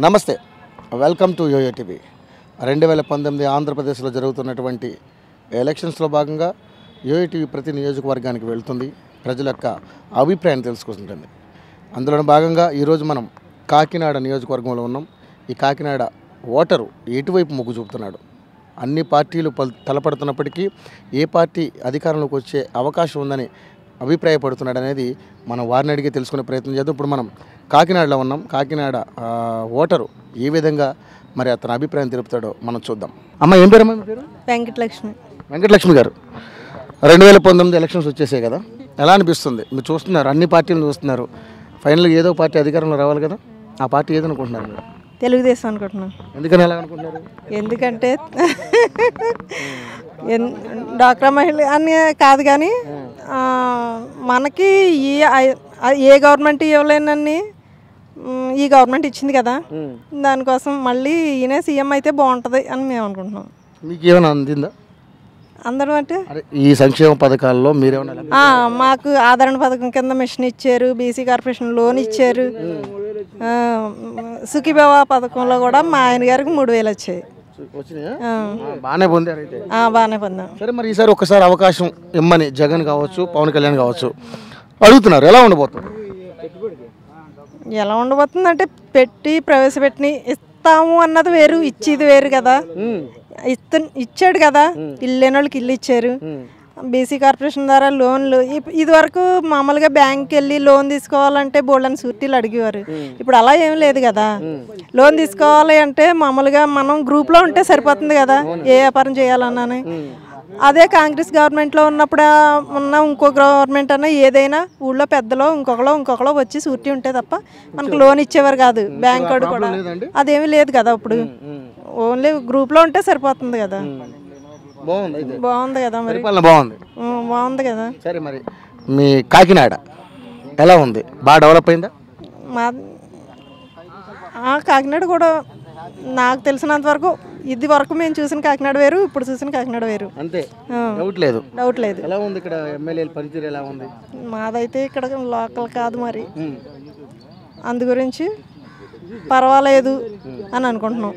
నమస్తే, welcome to yo-yo TV. 2019 ఆంధ్రప్రదేశ్లో జరుగుతున్నటువంటి ఎలక్షన్స్లో భాగంగా యోయో టీవీ ప్రతి నియోజకవర్గానికి వెళ్తుంది, ప్రజల యొక్క అభిప్రాయం తెలుసుకుంటుంది. అందులో భాగంగా ఈరోజు మనం కాకినాడ నియోజకవర్గంలో ఉన్నాం. ఈ కాకినాడ ఓటరు ఎటువైపు మొగ్గు చూపుతున్నాడు, అన్ని పార్టీలు తలపడుతున్నప్పటికీ ఏ పార్టీ అధికారంలోకి వచ్చే అవకాశం ఉందని అభిప్రాయపడుతున్నాడు అనేది మనం వారిని అడిగి తెలుసుకునే ప్రయత్నం చేద్దాం. ఇప్పుడు మనం కాకినాడలో ఉన్నాం. కాకినాడ ఓటరు ఏ విధంగా మరి అతని అభిప్రాయం తెలుపుతాడో మనం చూద్దాం. అమ్మ, ఏం పేరు? మీ పేరు? వెంకటలక్ష్మి. వెంకటలక్ష్మి గారు, 2019 ఎలక్షన్స్ వచ్చేసాయి కదా, ఎలా అనిపిస్తుంది? మీరు చూస్తున్నారు, అన్ని పార్టీలను చూస్తున్నారు, ఫైనల్గా ఏదో పార్టీ అధికారంలో రావాలి కదా, ఆ పార్టీ ఏదనుకుంటున్నారు మీరు? తెలుగుదేశం అనుకుంటున్నాను. ఎందుకని ఎలా అనుకుంటున్నారు? ఎందుకంటే డాక్టర్ మహిళ అని కాదు కానీ మనకి ఏ గవర్నమెంట్ ఇవ్వలేనని ఈ గవర్నమెంట్ ఇచ్చింది కదా, దానికోసం మళ్ళీ ఈయన సీఎం అయితే బాగుంటుంది అని మేము అనుకుంటున్నాం. మీకు ఏమైనా అందిందా? అందరం అంటే ఈ సంక్షేమ పథకాల్లో మీరేమన్నా? మాకు ఆదరణ పథకం కింద మిషన్ ఇచ్చారు, బీసీ కార్పొరేషన్ లోన్ ఇచ్చారు, సుఖీభవ పథకంలో కూడా మా ఆయన గారికి 3,000 వచ్చాయి. బాగానే పొందారు అయితే? బాగానే పొందాం. సరే, మరి ఈసారి ఒక్కసారి అవకాశం ఇమ్మని జగన్ కావచ్చు, పవన్ కళ్యాణ్ కావచ్చు అడుగుతున్నారు, ఎలా ఉండబోతుంది? ఎలా ఉండబోతుంది అంటే పెట్టి ప్రవేశపెట్టి ఇస్తాము అన్నది వేరు, ఇచ్చేది వేరు కదా. ఇచ్చాడు కదా, ఇల్లు లేని వాళ్ళకి ఇల్లు ఇచ్చారు, బీసీ కార్పొరేషన్ ద్వారా లోన్లు. ఇది వరకు మామూలుగా బ్యాంక్కి వెళ్ళి లోన్ తీసుకోవాలంటే బోల్డని సూర్టీలు అడిగేవారు, ఇప్పుడు అలా ఏం లేదు కదా. లోన్ తీసుకోవాలి అంటే మామూలుగా మనం గ్రూప్లో ఉంటే సరిపోతుంది కదా, ఏ వ్యాపారం చేయాలన్నాని. అదే కాంగ్రెస్ గవర్నమెంట్లో ఉన్నప్పుడు ఇంకో గవర్నమెంట్ అన్నా ఏదైనా ఊళ్ళో పెద్దలో ఇంకొకలో వచ్చి సూర్టీ ఉంటే తప్ప మనకు లోన్ ఇచ్చేవారు కాదు. బ్యాంక్ వాడు కూడా అదేమీ లేదు కదా, ఇప్పుడు ఓన్లీ గ్రూప్లో ఉంటే సరిపోతుంది కదా. బాగుంది కదా, మరి బాగుంది కదా. సరే, మరి మీ కాకినాడ ఎలా ఉంది? బాగా డెవలప్ అయిందా? మా కాకినాడ కూడా నాకు తెలిసినంత వరకు ఇది వరకు మేము చూసిన కాకినాడ వేరు, ఇప్పుడు చూసిన కాకినాడ వేరు. అంతే, డౌట్ లేదు. ఎలా ఉంది ఇక్కడ ఎమ్మెల్యేల పనితీరు ఎలా ఉంది? మాదైతే ఇక్కడ లోకల్ కాదు, మరి అందు గురించి పర్వాలేదు అని అనుకుంటున్నాం.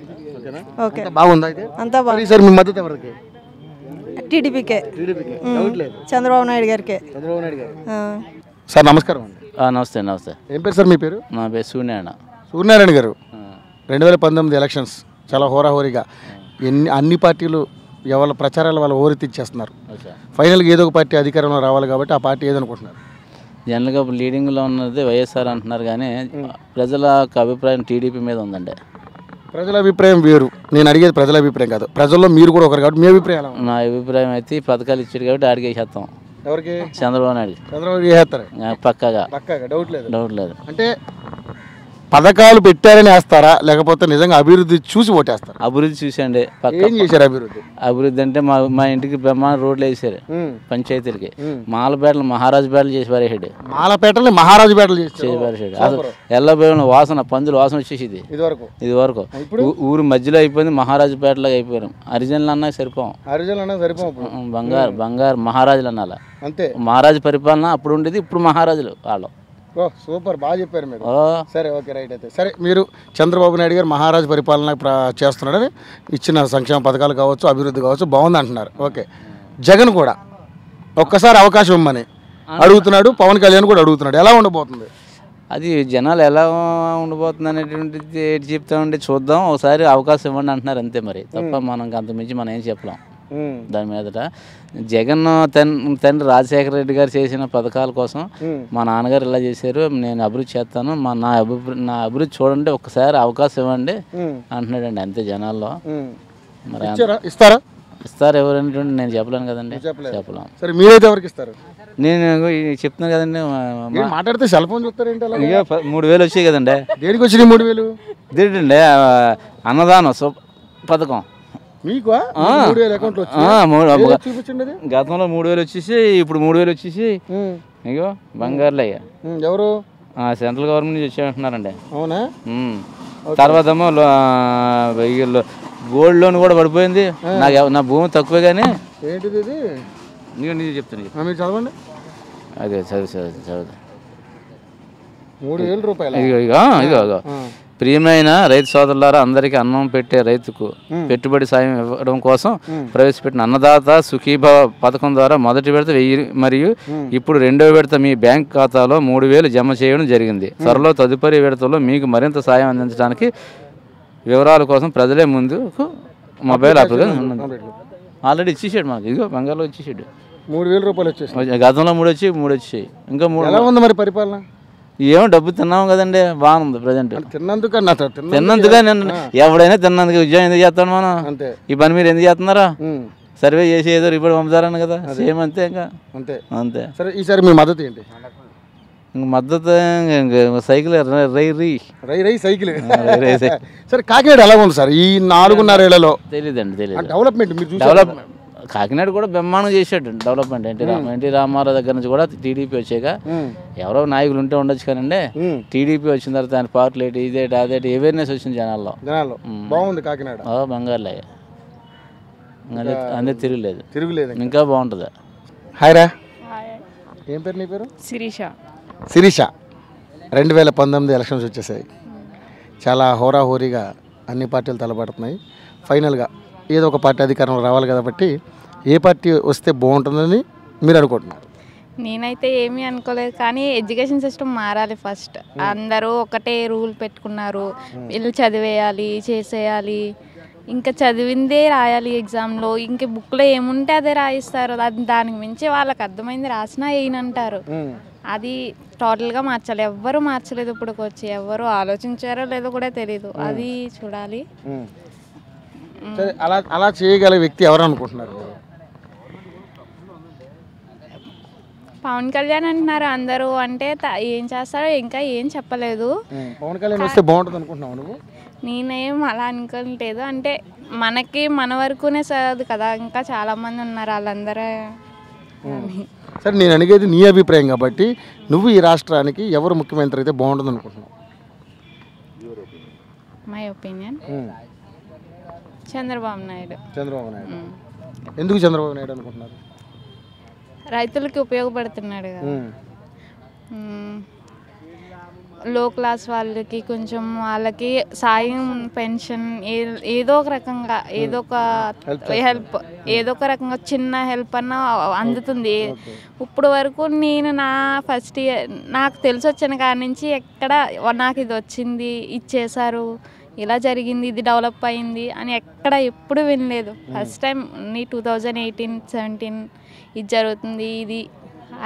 ఓకే, బాగుంది అయితే. అంతా బాగుంది. సార్, మీ మద్దతు ఎవరికి? టీడీపీకే, చంద్రబాబు నాయుడు గారికి. సార్ నమస్కారం అండి. నమస్తే. ఏం పేరు సార్ మీ పేరు? నా పేరు సూర్యనారాయణ గారు. 2019 ఎలక్షన్స్ చాలా హోరాహోరీగా అన్ని పార్టీలు ఎవరి ప్రచారాల వల్ల ఓరెత్తిచ్చేస్తున్నారు. ఫైనల్గా ఏదో ఒక పార్టీ అధికారంలో రావాలి కాబట్టి ఆ పార్టీ ఏదనుకుంటున్నారు? జనరల్గా లీడింగ్లో ఉన్నది వైఎస్ఆర్ అంటున్నారు, కానీ ప్రజల అభిప్రాయం టీడీపీ మీద ఉందండి. ప్రజల అభిప్రాయం వేరు, నేను అడిగేది ప్రజల అభిప్రాయం కాదు. ప్రజల్లో మీరు కూడా ఒకరు కాబట్టి మీ అభిప్రాయం? నా అభిప్రాయం అయితే పథకాలు ఇచ్చాడు కాబట్టి ఆడికి వేసేస్తాం. ఎవరికి? చంద్రబాబు నాయుడు. చంద్రబాబు వేస్తారు పక్కాగా, డౌట్ లేదు. అంటే పథకాలు పెట్టారని వేస్తారా, లేకపోతే నిజంగా అభివృద్ధి చూసి ఓటేస్తారా? అభివృద్ధి చూసండి. ఏం చేశారు అభివృద్ధి అంటే మా ఇంటికి బ్రహ్మాండ రోడ్లు వేసారు, పంచాయతీలకి. మాలపేటలు మహారాజుపేటలు చేసి పారేసాడు. మాలపేటలు మహారాజుపేటలు చేసి పారేసాడు. అసలు ఎల్లబోయిన వాసన, పందుల వాసన వచ్చేసింది ఇది వరకు. ఊరు మధ్యలో అయిపోయింది, మహారాజుపేటలాగా అయిపోయాం. అరిజనులు అన్నా సరిపోం, బంగారు మహారాజులు అన్నాల. అంతే, మహారాజు పరిపాలన అప్పుడు ఉండేది, ఇప్పుడు మహారాజులు వాళ్ళు. సూపర్, బాగా చెప్పారు మీరు. సరే, ఓకే, రైట్. అయితే సరే, మీరు చంద్రబాబు నాయుడు గారు మహారాజు పరిపాలన చేస్తున్నాడని ఇచ్చిన సంక్షేమ పథకాలు కావచ్చు, అభివృద్ధి కావచ్చు, బాగుంది అంటున్నారు. ఓకే, జగన్ కూడా ఒక్కసారి అవకాశం ఇమ్మని అడుగుతున్నాడు, పవన్ కళ్యాణ్ కూడా అడుగుతున్నాడు. ఎలా ఉండబోతుంది? అది జనాలు ఎలా ఉండబోతుంది అనేటువంటిది చెప్తామండి, చూద్దాం. ఒకసారి అవకాశం ఇవ్వండి అంటున్నారు, అంతే. మరి తప్ప మనం అంతమించి మనం ఏం చెప్పలేం దాని మీదట. జగన్ తండ్రి రాజశేఖర రెడ్డి గారు చేసిన పథకాల కోసం మా నాన్నగారు ఇలా చేశారు, నేను అభివృద్ధి చేస్తాను, నా అభివృద్ధి చూడండి, ఒక్కసారి అవకాశం ఇవ్వండి అంటున్నాడండి, అంతే. జనాల్లో మరి ఇస్తారు ఎవరంటే నేను చెప్పలేను కదండి, చెప్పలేం. సరే, మీరైతే ఎవరికి ఇస్తారు? నేను చెప్తున్నాను కదండి, మాట్లాడితే సెల్ ఫోన్ చూస్తారు. 3,000 వచ్చాయి కదండి. దేనికి వచ్చినాయి 3,000? దేంటండి, అన్నదానం పథకం. గతంలో 3,000 వచ్చేసి, ఇప్పుడు 3,000 వచ్చేసి ఇగో బంగారులు అయ్యా. ఎవరు? సెంట్రల్ గవర్నమెంట్ నుంచి వచ్చాయంటున్నారండి. అవునా? తర్వాత ఏమో గోల్డ్ లోన్ కూడా పడిపోయింది. నా భూమి తక్కువే కానీ చెప్తాను, చదవండి. అదే చదువు 3,000 రూపాయలు. ఇగో ఇగో ఇగో ఇగో ప్రియమైన రైతు సోదరులారా, అందరికీ అన్నం పెట్టే రైతుకు పెట్టుబడి సాయం ఇవ్వడం కోసం ప్రవేశపెట్టిన అన్నదాత సుఖీభావ పథకం ద్వారా మొదటి విడత 1000 మరియు ఇప్పుడు రెండవ విడత మీ బ్యాంక్ ఖాతాలో 3,000 జమ చేయడం జరిగింది. త్వరలో తదుపరి విడతలో మీకు మరింత సాయం అందించడానికి వివరాల కోసం ప్రజలే ముందుకు మొబైల్ అప్లికేషన్ ఆల్రెడీ ఇచ్చేసాడు మనకి. ఇదిగో బంగాళలో ఇచ్చేసాడు. 3,000 రూపాయలు వచ్చేసి గతంలో 3 వచ్చాయి, ఇంకా 3. ఎలా ఉంది మరి పరిపాలన? ఏమో డబ్బు తిన్నాము కదండి, బాగుంది ప్రజెంట్. తిన్నందుకే నేను ఎవడైనా తిన్నందుకు ఉద్యోగం ఎందుకు చేస్తాను మనం? అంతే. ఈ పని మీరు ఎందుకు చేస్తున్నారా? సర్వే చేసి ఏదో రిపోర్ట్ పంపుతారని కదా, సేమ్ అంతే. ఇంకా అంతే అంతే. సరే, ఈసారి మీ మద్దతు ఏంటి? మద్దతు సైకిల్ రై సైకిల్. సరే, కాకినాడ ఎలా ఉంది సార్ ఈ 4.5 ఏళ్లలో? తెలియదు. డెవలప్మెంట్ మీరు డెవలప్మెంట్ కాకినాడ కూడా బ్రహ్మాండంగా చేసాడు డెవలప్మెంట్. ఎన్టీ రామారావు దగ్గర నుంచి కూడా టీడీపీ వచ్చాక ఎవరో నాయకులు ఉంటే ఉండొచ్చు కానండి, టీడీపీ వచ్చిన తర్వాత ఆయన పార్టీలు ఏంటి ఇదేటి అదేటి అవేర్నెస్ వచ్చింది జనాల్లో. బాగుంది కాకినాడ. బంగారులే అదే తిరుగులేదు, ఇంకా బాగుంటుంది. హాయ్ రా, ఏం పేరు నీ పేరు? శిరీష. 2019 ఎలక్షన్స్ వచ్చేసాయి. చాలా హోరాహోరీగా అన్ని పార్టీలు తలపడుతున్నాయి. ఫైనల్గా ఏదో ఒక పార్టీ అధికారంలో రావాలి కాబట్టి ఏ పార్టీ వస్తే బాగుంటుందని మీరు అనుకుంటున్నారు? నేనైతే ఏమీ అనుకోలేదు, కానీ ఎడ్యుకేషన్ సిస్టమ్ మారాలి ఫస్ట్. అందరూ ఒకటే రూల్ పెట్టుకున్నారు, వీళ్ళు చదివేయాలి చేసేయాలి, ఇంకా చదివిందే రాయాలి ఎగ్జామ్లో, ఇంక బుక్లో ఏముంటే అదే రాయిస్తారు. అది దానికి మించి వాళ్ళకి అర్థమైంది రాసినా ఏనంటారు. అది టోటల్గా మార్చాలి. ఎవ్వరూ మార్చలేదు ఇప్పటికి వచ్చి, ఎవరు ఆలోచించారో లేదో కూడా తెలీదు. అది చూడాలి. సరే, అలా చేయగల వ్యక్తి ఎవరు అనుకుంటున్నారు? పవన్ కళ్యాణ్ అంటున్నారు అందరూ. అంటే ఏం చేస్తారో ఇంకా ఏం చెప్పలేదు. పవన్ కళ్యాణ్ వస్తే బాగుంటుంది అనుకుంటున్నావు నువ్వు? నేనేం అలా అనుకోలేదు. అంటే మనకి మన వరకునే చదవదు కదా, ఇంకా చాలామంది ఉన్నారు వాళ్ళందరూ. సరే, నేను అడిగేది నీ అభిప్రాయం కాబట్టి నువ్వు ఈ రాష్ట్రానికి ఎవరు ముఖ్యమంత్రి అయితే బాగుంటుంది అనుకుంటున్నావు? My opinion Chandrababu Naidu. ఎందుకు చంద్రబాబు నాయుడు అనుకుంటున్నారు? రైతులకి ఉపయోగపడుతున్నాడు కదా. లో క్లాస్ వాళ్ళకి కొంచెం వాళ్ళకి సాయం, పెన్షన్, ఏదో ఒక రకంగా ఏదో ఒక హెల్ప్, ఏదో ఒక రకంగా చిన్న హెల్ప్ అన్న అందుతుంది. ఇప్పుడు వరకు నేను ఫస్ట్ ఇయర్ నాకు తెలిసి వచ్చిన కాడి నుంచి ఎక్కడ నాకు ఇది వచ్చింది, ఇది చేశారు, ఇలా జరిగింది, ఇది డెవలప్ అయింది అని ఎప్పుడు వినలేదు. ఫస్ట్ టైం 2018-17 ఇది జరుగుతుంది ఇది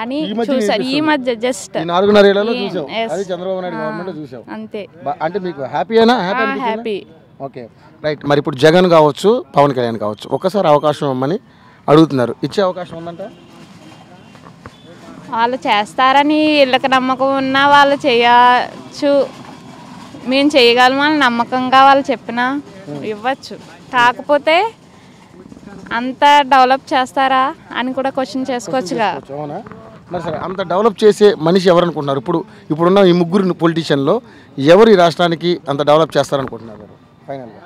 అని చూసారు ఈ మధ్య. జస్ట్ అంతే. అంటే మీకు హ్యాపీయేనా? హ్యాపీ. Okay, right. మరి ఇప్పుడు జగన్ కావచ్చు, పవన్ కళ్యాణ్ కావచ్చు, ఒక్కసారి అవకాశం ఇవ్వమని అడుగుతున్నారు. ఇచ్చే అవకాశం ఉందంట? వాళ్ళు చేస్తారని వీళ్ళకి నమ్మకం ఉన్నా వాళ్ళు చేయచ్చు, మేము చేయగలమని నమ్మకంగా వాళ్ళు చెప్పినా ఇవ్వచ్చు. కాకపోతే అంత డెవలప్ చేస్తారా అని కూడా క్వశ్చన్ చేసుకోవచ్చుగా. మరి సరే, అంత డెవలప్ చేసే మనిషి ఎవరు అనుకుంటున్నారు? ఇప్పుడున్న ఈ ముగ్గురు పొలిటీషియన్లో ఎవరు ఈ రాష్ట్రానికి అంత డెవలప్ చేస్తారనుకుంటున్నారు ఫైనల్గా?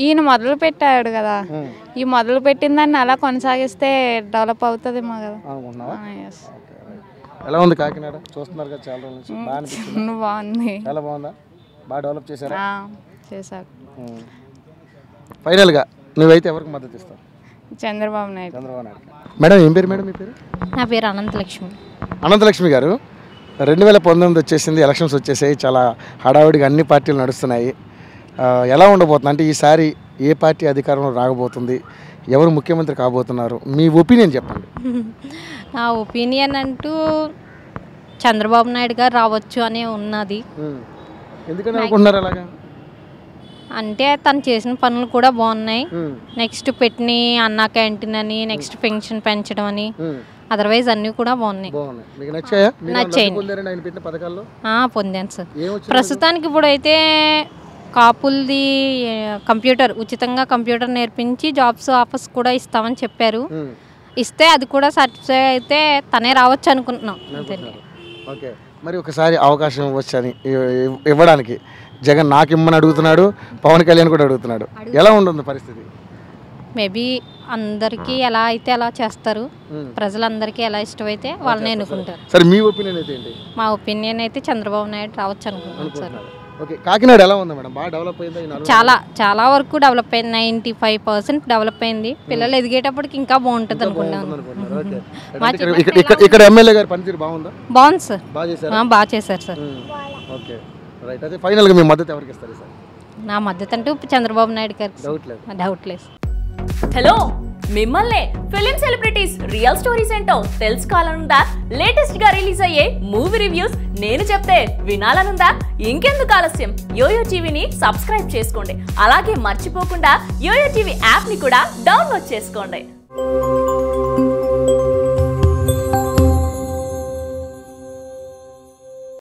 ఈయన మొదలు పెట్టాడు కదా, ఈ మొదలు పెట్టిన దాన్ని అలా కొనసాగిస్తే డెవలప్ అవుతుందేమో కదా. ఎలా ఉంది కాకినాడ? చూస్తున్నారు కదా చాలా రోజుల నుంచి. బాగుంది. చాలా బాగుందా? బాగా డెవలప్ చేశారు. ఫైనల్గా నువ్వైతే ఎవరికి మద్దతు ఇస్తావు? చంద్రబాబు నాయుడు. మేడం, ఏం పేరు మేడం మీ పేరు? నా పేరు అనంతలక్ష్మి. అనంతలక్ష్మి గారు, 2019 వచ్చేసింది, ఎలక్షన్స్ వచ్చేసాయి, చాలా హడావుడిగా అన్ని పార్టీలు నడుస్తున్నాయి. ఎలా ఉండబోతుంది? అంటే ఈసారి ఏ పార్టీ అధికారంలో రాకపోతుంది, ఎవరు ముఖ్యమంత్రి కాబోతున్నారు, మీ ఒపీనియన్ చెప్పండి. నా ఒపీనియన్ అంటూ చంద్రబాబు నాయుడు గారు రావచ్చు అనే ఉన్నది. ఎందుకని అనుకుంటున్నారు అలాగా? అంటే తను చేసిన పనులు కూడా బాగున్నాయి. నెక్స్ట్ పెట్టిన అన్నా క్యాంటీన్ అని, నెక్స్ట్ పెన్షన్ పెంచడం అని, అదర్వైజ్ అన్నీ కూడా బాగున్నాయి. నచ్చాయి. పొందాను సార్. ప్రస్తుతానికి ఇప్పుడైతే కాపుల్ది కంప్యూటర్ ఉచితంగా కంప్యూటర్ నేర్పించి జాబ్స్ ఆఫర్స్ కూడా ఇస్తామని చెప్పారు. ఇస్తే అది కూడా సాటిస్ఫై అయితే తనే రావచ్చు అనుకుంటున్నాం. ఓకే, మరి ఒకసారి అవకాశం ఇవ్వచ్చని ఇవ్వడానికి జగన్ నాకు ఇమ్మని అడుగుతున్నాడు, పవన్ కళ్యాణ్ కూడా అడుగుతున్నాడు. ఎలా ఉంటుంది పరిస్థితి? మేబీ అందరికీ ఎలా అయితే అలా చేస్తారు, ప్రజలందరికీ ఎలా ఇష్టమైతే వాళ్ళని ఎన్నుకుంటారు. సరే మీ ఒపీనియన్ అయితే ఏంటి? మా ఒపీనియన్ అయితే చంద్రబాబు నాయుడు రావచ్చు అనుకుంటున్నాను సార్. ఓకే, కాకినాడ ఎలా ఉంది మేడం? బాగా డెవలప్ అయిందా? చాలా వరకు డెవలప్ అయింది. 95% డెవలప్ అయింది. పిల్లలు ఎదిగేటప్పటికి ఇంకా బాగుంటుంది అనుకున్నాను. ఇక్కడ ఎమ్మెల్యే గారి పనితీరు బాగుందా? బాగుంది సార్, బాగా చేశారు సార్. Okay right. అయితే ఫైనల్గా మీ మద్దతు ఎవరికి ఇస్తారు సార్? నా మద్దతు అంటూ చంద్రబాబు నాయుడు గారికి. డౌట్ లేదు. హలో, మిమ్మల్ని ఫిలిం సెలబ్రిటీస్ రియల్ స్టోరీస్ ఏంటో తెలుసుకోవాలనుందా? లేటెస్ట్ గా రిలీజ్ అయ్యే మూవీ రివ్యూస్ నేను చెప్తే వినాలనుందా? ఇంకెందుకు ఆలస్యం, యోయో టీవీని సబ్స్క్రైబ్ చేసుకోండి. అలాగే మర్చిపోకుండా యోయో టీవీ యాప్ ని కూడా డౌన్లోడ్ చేసుకోండి.